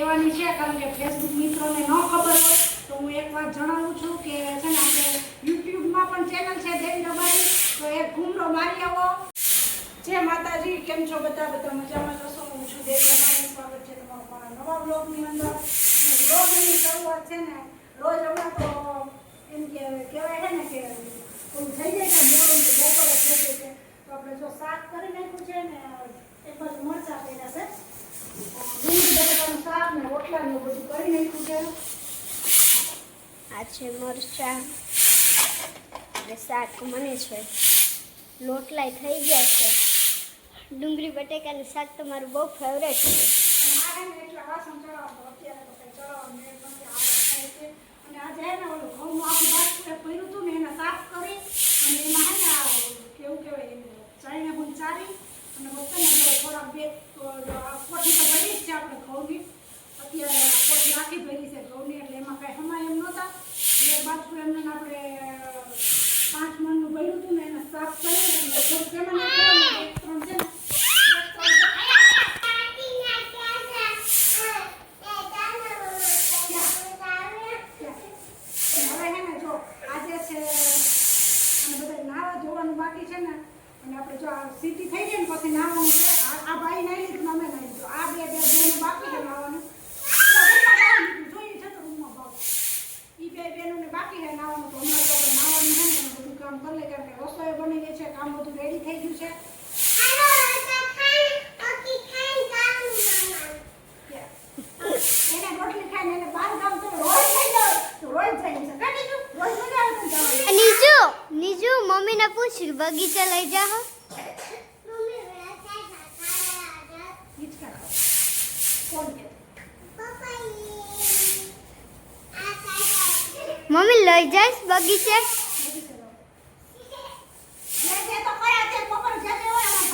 કહેવાની છે, કારણ કે ફેસબુક મિત્રોને ન ખબર હોય તો હું એક વાત જણાવું છું કે છે ને આપણે યુટ્યુબમાં પણ ચેનલ છે દેવી રબારી, તો એક ઘૂમરો મારી આવો. જય માતાજી, કેમ છો બધા મજામાં છો? હું છું દેવી રબારી. સ્વાગત છે તમારું મારા નવા બ્લોગની અંદર. બ્લોગની શરૂઆત છે ને રોજ હમણાં તો એમ કહેવાય છે ને કે થોડું થઈ જાય છે મોડું, તો બપોરે થઈ જાય છે. તો આપણે જો શાક કરી નાખ્યું છે ને એક બાજુ મરચાં કર્યા છે, ડુંગળી બટાકાનું શાક ને રોટલા ને બધું કરી નાખ્યું છે. આ છે મરચાં અને શાક મને છે, લોટલાય થઈ ગયા છે. ડુંગળી બટેકાનું શાક તો મારું બહુ ફેવરેટ છે. મારે ને એટલા વાસણ ચડાવવાનું, અત્યારે તો કંઈ ચડાવવાનું નથી, આગળ થાય છે. અને આજે હે ને ઓલું ઘઉંનું આખું બાસ્કેટ પડ્યું હતું ને એને સાફ કરી અને એમાં હે ને કેવું કહેવાય ચાઈને હું ચારી અને બધાને થોડાક બે કોઠી તો ભરી જ છે આપણે ઘઉંની, અત્યારે કોઠી રાખી ભરી છે ઘઉંની, એટલે એમાં કાંઈ હમાય એમ નહોતા. એક બાજુ એમને આપણે 5 મણનું ભર્યું હતું ને એને સાફ કરી અને થોડુંક એમાં એક ત્રણ છે ને બાકી છે ને. અને આપણે જો આ સીટી થઈ જાય ને પછી નાવાનું છે. આ ભાઈ નાઈ લીધું, અમે નાઈ લીધું. આ બે બાકી છે નાવાનું. જોઈએ છે તો રૂમમાં ભાવ એ બેનોને બાકી છે નાવાનું. તો હમણાં તો આપણે નાવાનું છે ને બધું કામ કરી લે, કારણ કે રસોઈ બની ગઈ છે, કામ બધું રેડી થઈ ગયું છે. એને રોટલી ખાઈને એને બાર ગામ તો રોજ થઈ જાય, તો રોજ જાય છે. કાઢી જો રોજ મજા આવે છે જવાની. નીજુ મમ્મીને પૂછ, બગીચા લઈ જાઓ. મમ્મી લઈ જઈશ બગીચે.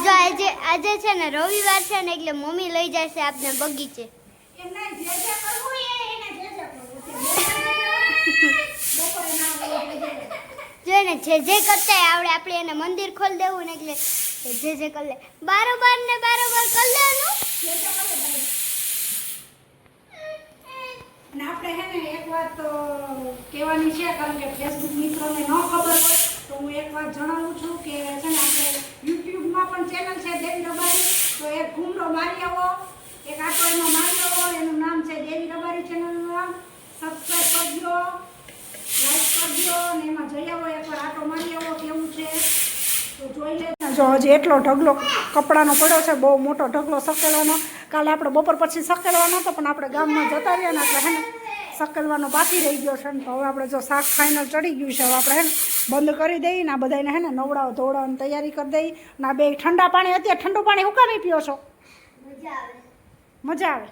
જો આજે છે ને રવિવાર છે ને, એટલે મમ્મી લઈ જશે આપને બગીચે. જો ને જે કરતા આવડે, આપણે એને મંદિર ખોલી દેવું ને, એટલે જે કરી લે બારોબાર કરી લેવાનું. અને આપણે હે ને એક વાત કહેવાની છે, કારણ કે ફેસબુક મિત્રોને ન ખબર હોય તો હું એક વાત જણાવું છું કે છે ને આપણે યુટ્યુબમાં પણ ચેનલ છે દેવી રબારી, તો એક ઘૂમરો મારી આવો, એક આટો એમાં મારી આવો. એનું નામ છે દેવી રબારી, ચેનલનું નામ. સબસ્ક્રાઈબ કરજો, લાઈક કરજો અને એમાં જઈ આવો, એકવાર આટો મારી આવો કેવું છે તો જોઈ લે. જો હજી એટલો ઢગલો કપડાનો પડ્યો છે, બહુ મોટો ઢગલો સકેલવાનો. કાલે આપણે બપોર પછી સકેલવાનો હતો, પણ આપણે ગામમાં જતા રહ્યા ને એટલે હે ને સકેલવાનો બાકી રહી ગયો છે ને. તો હવે આપણે જો શાક ફાઇનલ ચડી ગયું છે, હવે આપણે હે ને બંધ કરી દઈએ ને આ બધાને હે ને નવડાવ ધોવડાવવાની તૈયારી કરી દઈએ. ને આ બે ઠંડા પાણી, અત્યારે ઠંડુ પાણી હું કામ પીઓ છો? મજા આવે.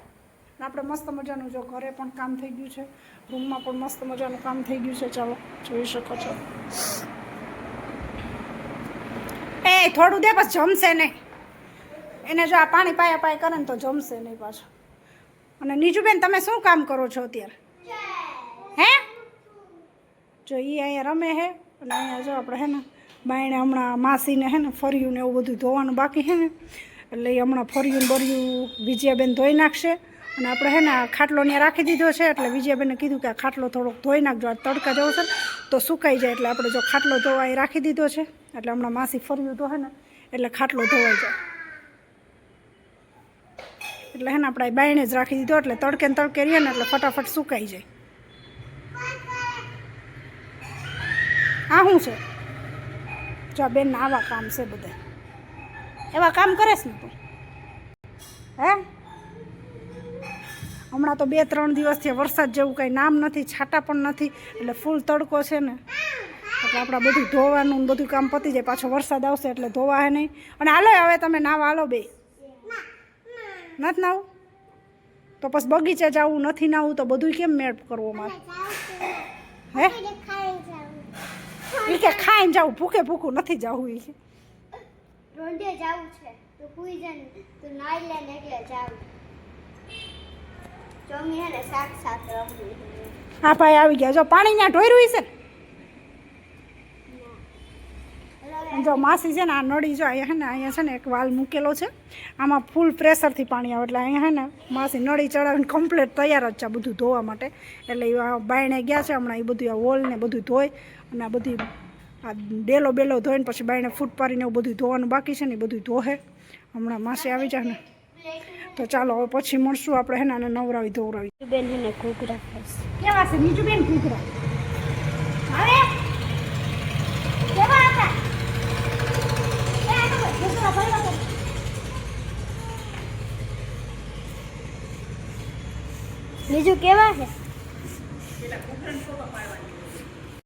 આપણે મસ્ત મજાનું જો ઘરે પણ કામ થઈ ગયું છે, રૂમમાં પણ મસ્ત મજાનું કામ થઈ ગયું છે. ચાલો જોઈ શકો છો. એ થોડું દે, બસ જમશે નહીં. એને જો આ પાણી પાયા કરે ને તો જમશે નહીં પાછું. અને નીજુબેન તમે શું કામ કરો છો અત્યારે? હે જો એ અહીંયા રમે હે, અને અહીંયા જો આપણે હે ને બાયણે હમણાં માસીને હે ને ફર્યું ને એવું બધું ધોવાનું બાકી છે ને, એટલે એ હમણાં ફર્યું બર્યું વિજયાબેન ધોઈ નાખશે. અને આપણે હે ને આ ખાટલો ત્યાં રાખી દીધો છે, એટલે વિજયાબેને કીધું કે આ ખાટલો થોડોક ધોઈ નાખજો, આ તડકા જવો છે તો સુકાઈ જાય. એટલે આપણે જો ખાટલો ધોવા એ રાખી દીધો છે, એટલે હમણાં માસી ફર્યું ધોહે ને એટલે ખાટલો ધોવાઈ જાય. એટલે હે ને આપણે બાયણે જ રાખી દીધો, એટલે તડકે ને તડકે રહીએ ને એટલે ફટાફટ સુકાઈ જાય. આ શું છે? જો બેન આવા કામ છે બધા, એવા કામ કરે છે ને તું? હે હમણાં તો 2-3 દિવસથી વરસાદ જેવું કંઈ નામ નથી, છાંટા પણ નથી, એટલે ફૂલ તડકો છે ને, એટલે આપણે બધું ધોવાનું ને બધું કામ પતી જાય. પાછો વરસાદ આવશે એટલે ધોવા હે નહીં. અને હાલો હવે તમે નાવા હાલો બે. નથી નાવું તો પછી બગીચે જવું, નથી નાવું તો બધું કેમ મેળ કરવો મારે? હે એ કે ખાઈને જાવું, ભૂખું નથી જવું. એ રોંઢે જાવું છે તો પૂઈ જન તો નાઈ લે ને એટલે જાવું. જમી હે ને શાક રમવું. હા ભાઈ આવી ગયા. જો પાણી ત્યાં ઢોર્યું છે ને, જો માસી છે ને આ નળી જો અહીંયા છે ને એક વાલ મૂકેલો છે, આમાં ફૂલ પ્રેશરથી પાણી આવે એટલે અહીંયા છે ને માસી નળી ચડાવીને કમ્પ્લીટ તૈયાર જ છે બધું ધોવા માટે. એટલે એ બાયણે ગયા છે હમણાં, એ બધું આ વોલ ને બધું ધોઈ અને આ બધી આ ડેલો બેલો ધોઈને પછી બાયણે ફૂટ પાડીને એવું બધું ધોવાનું બાકી છે ને એ બધું ધોહે. હમણાં માસી આવી જાય ને તો ચાલો હવે પછી મળશું આપણે હે ને આને નવરાવી ધોવરાવી. બેન ને ઘૂઘરા ખાઈશ. કેવા છે બીજું બેન ઘૂઘરા? હવે કેવા હતા? એ આ તો ઘૂઘરા ભરવા દે. બીજું કેવા છે? પેલા ઘૂઘરાને થોડો